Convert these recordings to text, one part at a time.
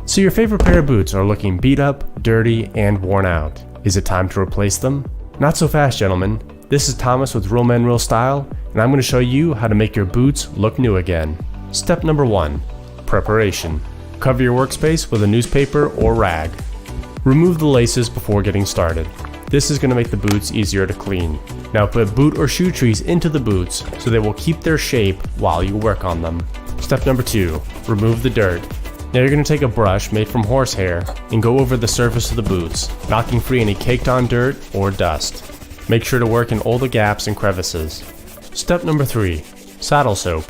So your favorite pair of boots are looking beat up, dirty, and worn out. Is it time to replace them? Not so fast, gentlemen. This is Thomas with Real Men Real Style, and I'm going to show you how to make your boots look new again. Step number 1. Preparation. Cover your workspace with a newspaper or rag. Remove the laces before getting started. This is going to make the boots easier to clean. Now put boot or shoe trees into the boots so they will keep their shape while you work on them. Step number 2. Remove the dirt. Now you're going to take a brush made from horsehair and go over the surface of the boots, knocking free any caked on dirt or dust. Make sure to work in all the gaps and crevices. Step number 3. Saddle soap.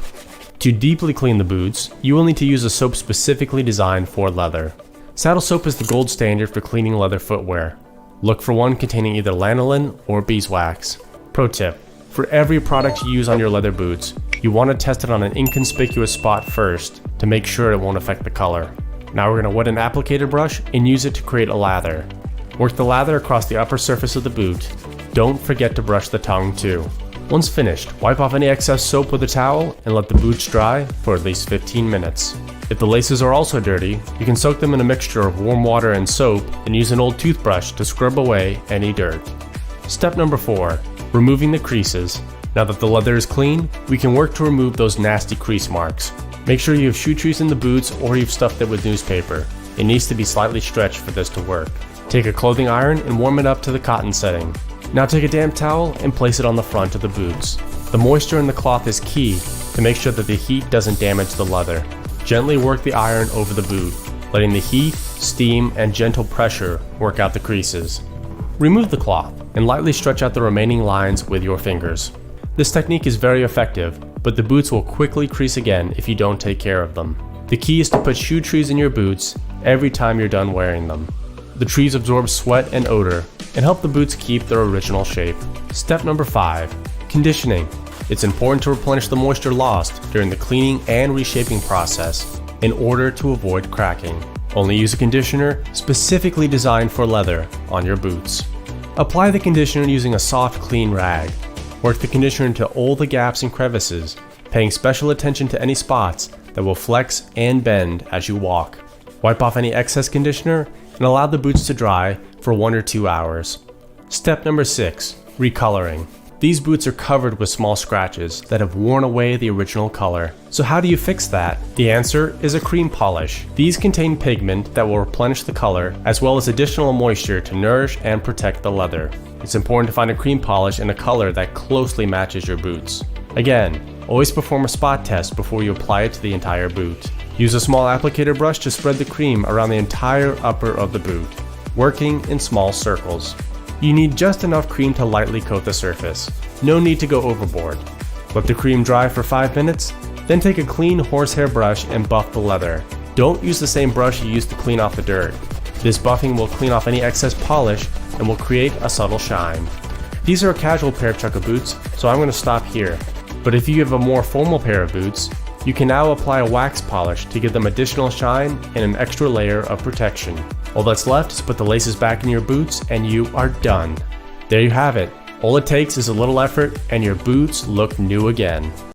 To deeply clean the boots, you will need to use a soap specifically designed for leather. Saddle soap is the gold standard for cleaning leather footwear. Look for one containing either lanolin or beeswax. Pro tip: for every product you use on your leather boots, you want to test it on an inconspicuous spot first to make sure it won't affect the color. Now we're going to wet an applicator brush and use it to create a lather. Work the lather across the upper surface of the boot. Don't forget to brush the tongue too. Once finished, wipe off any excess soap with a towel and let the boots dry for at least 15 minutes. If the laces are also dirty, you can soak them in a mixture of warm water and soap and use an old toothbrush to scrub away any dirt. Step number 4. Removing the creases. Now that the leather is clean, we can work to remove those nasty crease marks. Make sure you have shoe trees in the boots or you've stuffed it with newspaper. It needs to be slightly stretched for this to work. Take a clothing iron and warm it up to the cotton setting. Now take a damp towel and place it on the front of the boots. The moisture in the cloth is key to make sure that the heat doesn't damage the leather. Gently work the iron over the boot, letting the heat, steam, and gentle pressure work out the creases. Remove the cloth and lightly stretch out the remaining lines with your fingers. This technique is very effective, but the boots will quickly crease again if you don't take care of them. The key is to put shoe trees in your boots every time you're done wearing them. The trees absorb sweat and odor and help the boots keep their original shape. Step number 5. Conditioning. It's important to replenish the moisture lost during the cleaning and reshaping process in order to avoid cracking. Only use a conditioner specifically designed for leather on your boots. Apply the conditioner using a soft, clean rag. Work the conditioner into all the gaps and crevices, paying special attention to any spots that will flex and bend as you walk. Wipe off any excess conditioner and allow the boots to dry for 1 or 2 hours. Step number 6. Recoloring. These boots are covered with small scratches that have worn away the original color. So how do you fix that? The answer is a cream polish. These contain pigment that will replenish the color as well as additional moisture to nourish and protect the leather. It's important to find a cream polish in a color that closely matches your boots. Again, always perform a spot test before you apply it to the entire boot. Use a small applicator brush to spread the cream around the entire upper of the boot, working in small circles. You need just enough cream to lightly coat the surface. No need to go overboard. Let the cream dry for 5 minutes, then take a clean horsehair brush and buff the leather. Don't use the same brush you used to clean off the dirt. This buffing will clean off any excess polish and will create a subtle shine. These are a casual pair of chukka boots, so I'm going to stop here. But if you have a more formal pair of boots, you can now apply a wax polish to give them additional shine and an extra layer of protection. All that's left is put the laces back in your boots and you are done. There you have it. All it takes is a little effort and your boots look new again.